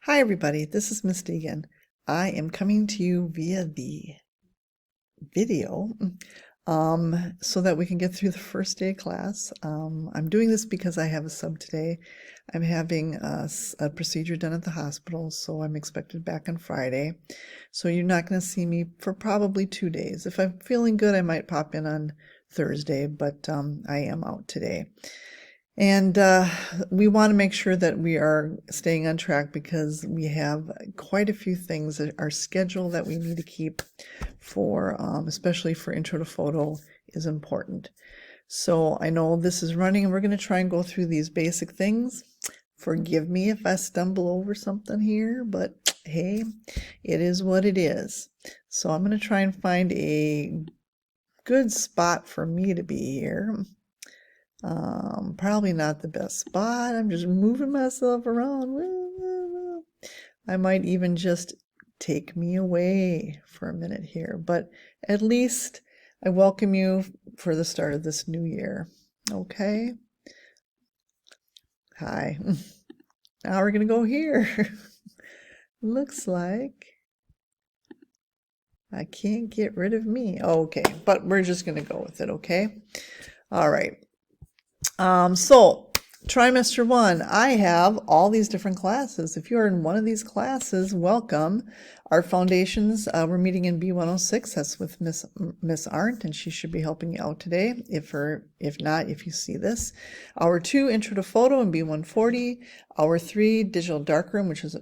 Hi everybody, this is Miss Deegan. I am coming to you via the video so that we can get through the first day of class. I'm doing this because I have a sub today. I'm having a procedure done at the hospital, so I'm expected back on Friday. So you're not going to see me for probably 2 days. If I'm feeling good, I might pop in on Thursday, but I am out today. And we want to make sure that we are staying on track because we have quite a few things that our schedule that we need to keep for, especially for intro to photo, is important. So I know this is running and we're going to try and go through these basic things. Forgive me if I stumble over something here, but hey, it is what it is. So I'm going to try and find a good spot for me to be here. Probably not the best spot. I'm just moving myself around. I might even just take me away for a minute here, but at least I welcome you for the start of this new year. Okay? Hi. Now we're going to go here. Looks like I can't get rid of me. Okay, but we're just going to go with it, okay? All right. So trimester 1, I have all these different classes. If you are in one of these classes, welcome. Our foundations, we're meeting in B106. That's with Miss Arndt, and she should be helping you out today. If not, if you see this. Hour 2, intro to photo in B140. Hour 3, digital darkroom, which is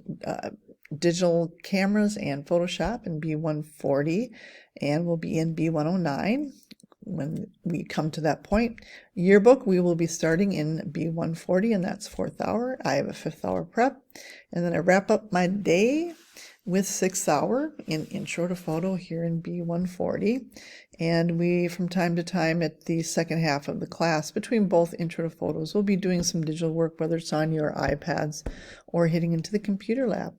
digital cameras and Photoshop in B140, and we'll be in B109. When we come to that point. Yearbook, we will be starting in B140, and that's 4th hour. I have a 5th hour prep, and then I wrap up my day with 6th hour in intro to photo here in B140. And we, from time to time at the second half of the class, between both intro to photos, we'll be doing some digital work, whether it's on your iPads or hitting into the computer lab.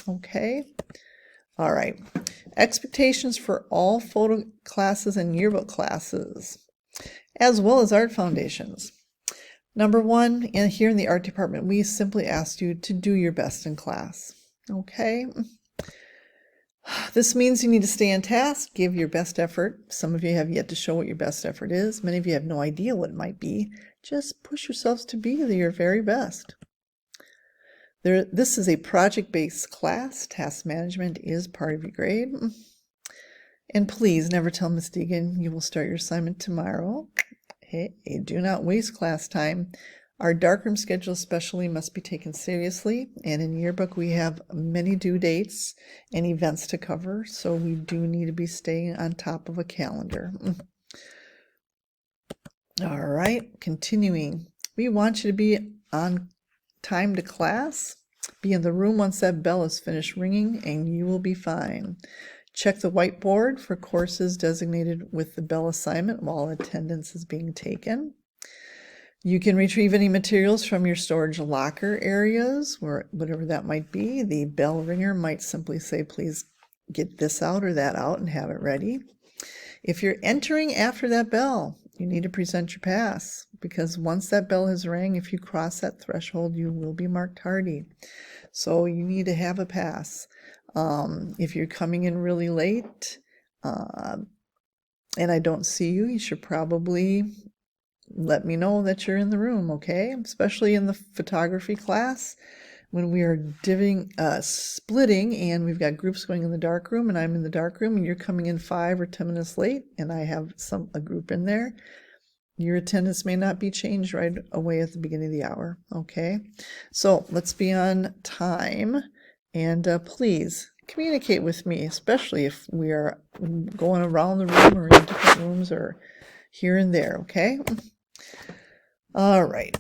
Okay? All right. Expectations for all photo classes and yearbook classes, as well as art foundations. Number 1, and here in the art department, we simply asked you to do your best in class. Okay? This means you need to stay on task, give your best effort. Some of you have yet to show what your best effort is. Many of you have no idea what it might be. Just push yourselves to be your very best. This is a project-based class. Task management is part of your grade. And please never tell Miss Deegan you will start your assignment tomorrow. Hey, do not waste class time. Our darkroom schedule especially must be taken seriously. And in yearbook, we have many due dates and events to cover. So we do need to be staying on top of a calendar. All right, continuing. We want you to be on time to class. Be in the room once that bell is finished ringing, and you will be fine. Check the whiteboard for courses designated with the bell assignment while attendance is being taken. You can retrieve any materials from your storage locker areas, whatever that might be. The bell ringer might simply say, please get this out or that out and have it ready. If you're entering after that bell, you need to present your pass, because once that bell has rang, if you cross that threshold, you will be marked tardy. So you need to have a pass. If you're coming in really late and I don't see you, you should probably let me know that you're in the room, okay? Especially in the photography class, when we are splitting and we've got groups going in the dark room and I'm in the dark room and you're coming in 5 or 10 minutes late and I have a group in there, your attendance may not be changed right away at the beginning of the hour, okay? So let's be on time, and please communicate with me, especially if we are going around the room or in different rooms or here and there, okay? All right.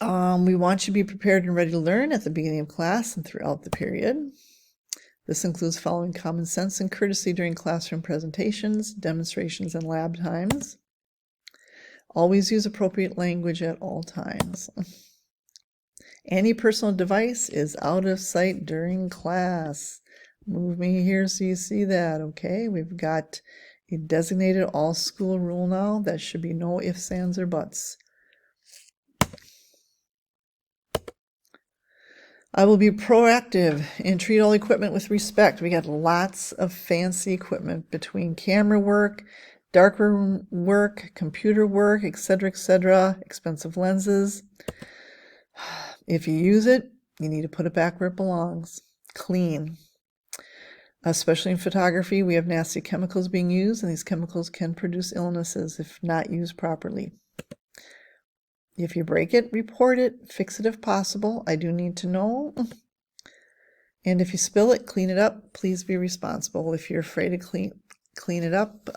We want you to be prepared and ready to learn at the beginning of class and throughout the period. This includes following common sense and courtesy during classroom presentations, demonstrations, and lab times. Always use appropriate language at all times. Any personal device is out of sight during class. Move me here so you see that, okay? We've got a designated all-school rule now. That should be no ifs, ands, or buts. I will be proactive and treat all equipment with respect. We got lots of fancy equipment between camera work, darkroom work, computer work, etc., expensive lenses. If you use it, you need to put it back where it belongs. Clean. Especially in photography, we have nasty chemicals being used, and these chemicals can produce illnesses if not used properly. If you break it, report it, fix it if possible. I do need to know. And if you spill it, clean it up. Please be responsible. If you're afraid to clean it up,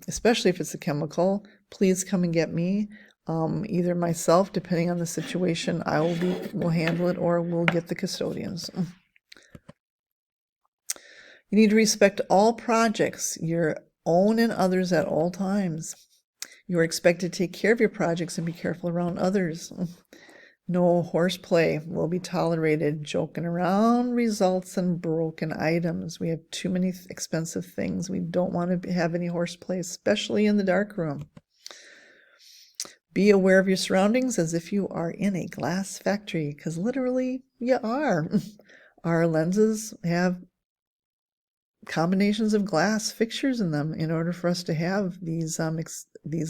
especially if it's a chemical, please come and get me. Either myself, depending on the situation, will handle it, or we'll get the custodians. You need to respect all projects, your own and others at all times. You are expected to take care of your projects and be careful around others. No horseplay will be tolerated. Joking around results in broken items. We have too many expensive things. We don't want to have any horseplay, especially in the darkroom. Be aware of your surroundings as if you are in a glass factory, because literally you are. Our lenses have combinations of glass fixtures in them in order for us to have these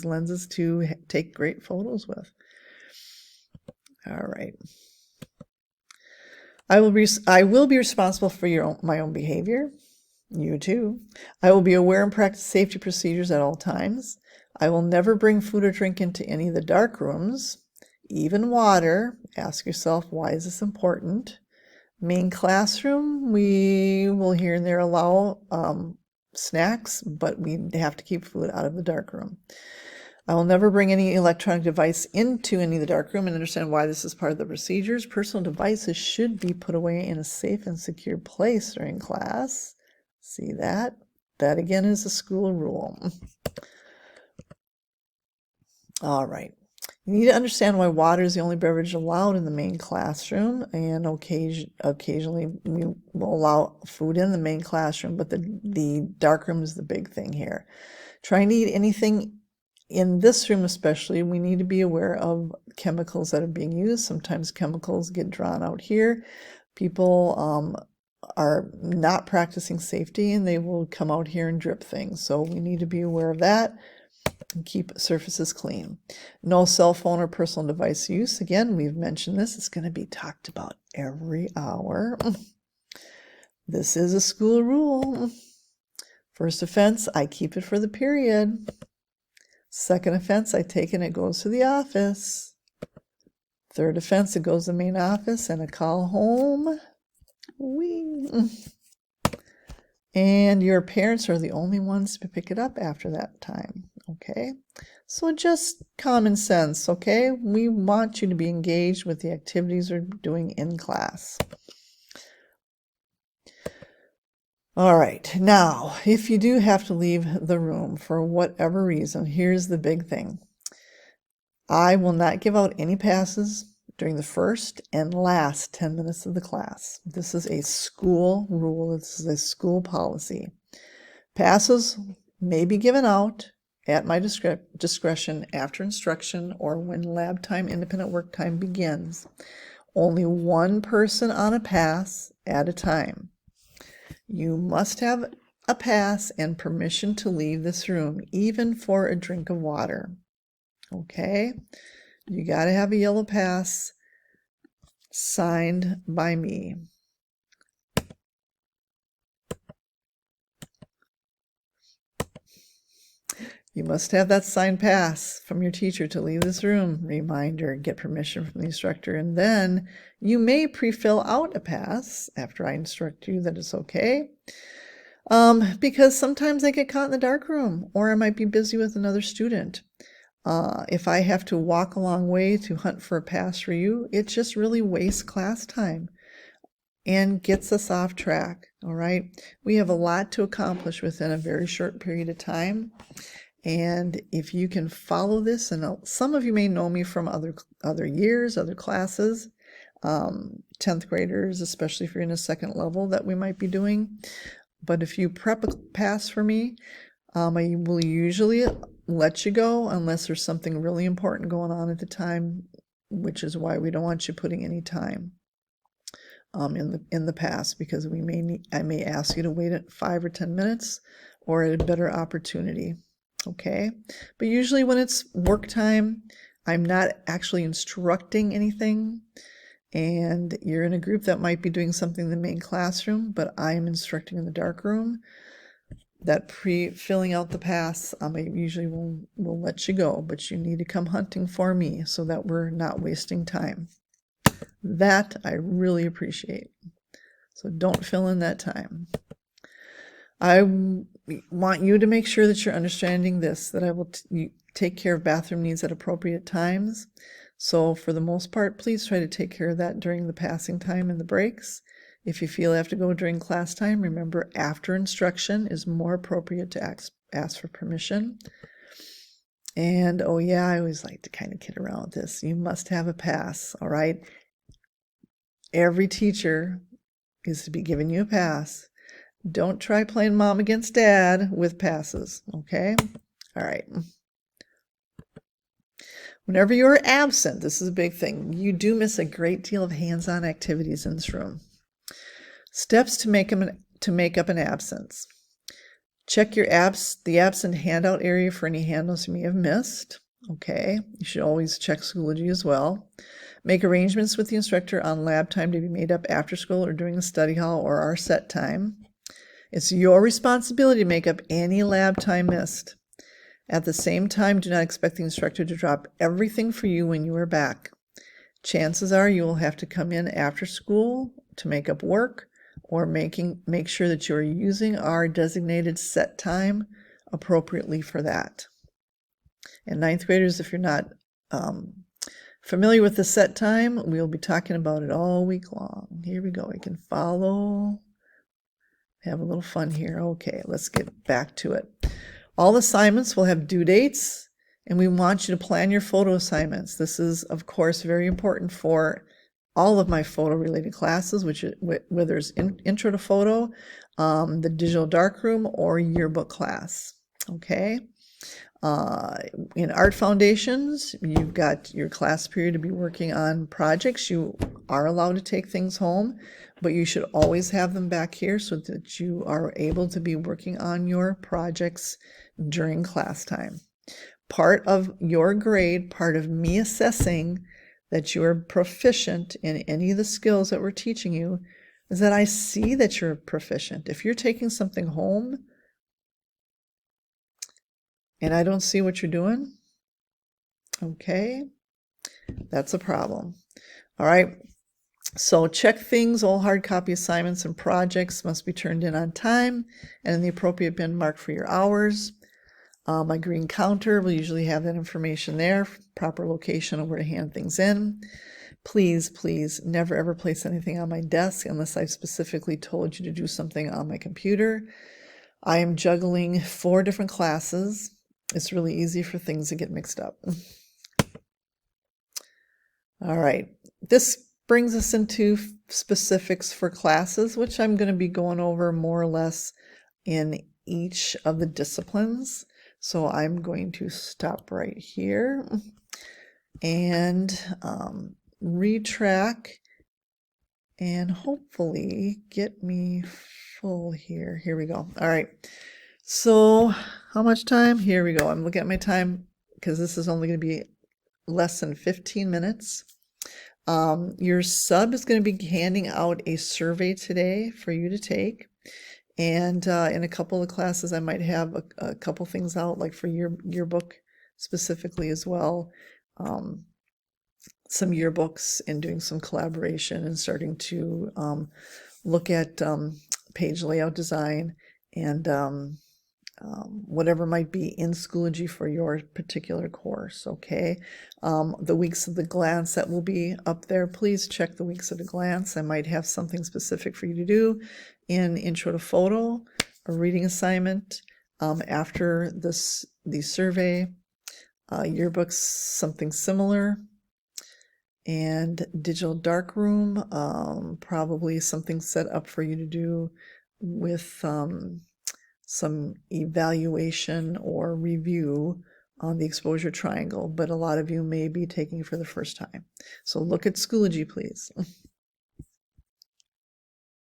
lenses to take great photos with. All right. I will be responsible for my own behavior. You too. I will be aware and practice safety procedures at all times. I will never bring food or drink into any of the dark rooms, even water. Ask yourself, why is this important? Main classroom, we will here and there allow snacks, but we have to keep food out of the dark room. I will never bring any electronic device into any of the darkroom, and understand why this is part of the procedures. Personal devices should be put away in a safe and secure place during class. See that? That again is a school rule. All right. You need to understand why water is the only beverage allowed in the main classroom, and occasionally we will allow food in the main classroom, but the darkroom is the big thing here. Trying to eat anything in this room especially, we need to be aware of chemicals that are being used. Sometimes chemicals get drawn out here. People are not practicing safety, and they will come out here and drip things. So we need to be aware of that and keep surfaces clean. No cell phone or personal device use. Again, we've mentioned this. It's going to be talked about every hour. This is a school rule. First offense, I keep it for the period. Second offense, I take it and it goes to the office. Third offense, it goes to the main office and a call home. Whee. And your parents are the only ones to pick it up after that time. Okay, so just common sense. Okay, we want you to be engaged with the activities we're doing in class. All right, now, if you do have to leave the room for whatever reason, here's the big thing. I will not give out any passes during the first and last 10 minutes of the class. This is a school rule. This is a school policy. Passes may be given out at my discretion after instruction or when lab time, independent work time begins. Only one person on a pass at a time. You must have a pass and permission to leave this room, even for a drink of water. Okay? You got to have a yellow pass signed by me. You must have that signed pass from your teacher to leave this room. Reminder, get permission from the instructor, and then you may pre-fill out a pass after I instruct you that it's okay. Because sometimes I get caught in the dark room, or I might be busy with another student. If I have to walk a long way to hunt for a pass for you, it just really wastes class time and gets us off track, all right? We have a lot to accomplish within a very short period of time. And if you can follow this, and some of you may know me from other years, other classes, 10th graders, especially if you're in a second level that we might be doing. But if you prep a pass for me, I will usually let you go unless there's something really important going on at the time, which is why we don't want you putting any time. in the past, because I may ask you to wait at 5 or 10 minutes or at a better opportunity. Okay, but usually when it's work time, I'm not actually instructing anything, and you're in a group that might be doing something in the main classroom, but I'm instructing in the dark room. That filling out the pass, I usually will let you go, but you need to come hunting for me so that we're not wasting time. That I really appreciate. So don't fill in that time. I want you to make sure that you're understanding this, that I will take care of bathroom needs at appropriate times. So for the most part, please try to take care of that during the passing time and the breaks. If you feel you have to go during class time, remember after instruction is more appropriate to ask for permission. And oh yeah, I always like to kind of kid around with this. You must have a pass, all right? Every teacher is to be giving you a pass. Don't try playing mom against dad with passes, okay? All right. Whenever you're absent, this is a big thing, you do miss a great deal of hands-on activities in this room. Steps to make up an absence. Check the absent handout area for any handouts you may have missed. Okay, you should always check Schoology as well. Make arrangements with the instructor on lab time to be made up after school or during the study hall or our set time. It's your responsibility to make up any lab time missed. At the same time, do not expect the instructor to drop everything for you when you are back. Chances are you will have to come in after school to make up work, or make sure that you are using our designated set time appropriately for that. And ninth graders, if you're not familiar with the set time, we'll be talking about it all week long. Here we go. You can follow. Have a little fun here. Okay, let's get back to it. All assignments will have due dates, and we want you to plan your photo assignments. This is, of course, very important for all of my photo-related classes, whether it's intro to photo, the digital darkroom, or yearbook class. Okay. In Art Foundations, you've got your class period to be working on projects. You are allowed to take things home, but you should always have them back here so that you are able to be working on your projects during class time. Part of your grade, part of me assessing that you are proficient in any of the skills that we're teaching you, is that I see that you're proficient. If you're taking something home and I don't see what you're doing, okay, that's a problem. All right, so check things. All hard copy assignments and projects must be turned in on time and in the appropriate bin marked for your hours. My green counter will usually have that information there, proper location of where to hand things in. Please, please never ever place anything on my desk unless I've specifically told you to do something on my computer. I am juggling 4 different classes. It's really easy for things to get mixed up. All right, this brings us into specifics for classes, which I'm going to be going over more or less in each of the disciplines. So I'm going to stop right here and retrack and hopefully get me full here. Here we go. All right. So how much time? Here we go. I'm looking at my time because this is only going to be less than 15 minutes. Your sub is going to be handing out a survey today for you to take. And in a couple of classes, I might have a couple things out, like for your yearbook specifically as well. Some yearbooks and doing some collaboration and starting to look at page layout design and whatever might be in Schoology for your particular course, okay? The weeks of the glance that will be up there, please check the weeks of the glance. I might have something specific for you to do in Intro to Photo, a reading assignment after the survey, yearbooks, something similar, and digital darkroom, probably something set up for you to do with some evaluation or review on the exposure triangle, but a lot of you may be taking it for the first time. So look at Schoology, please.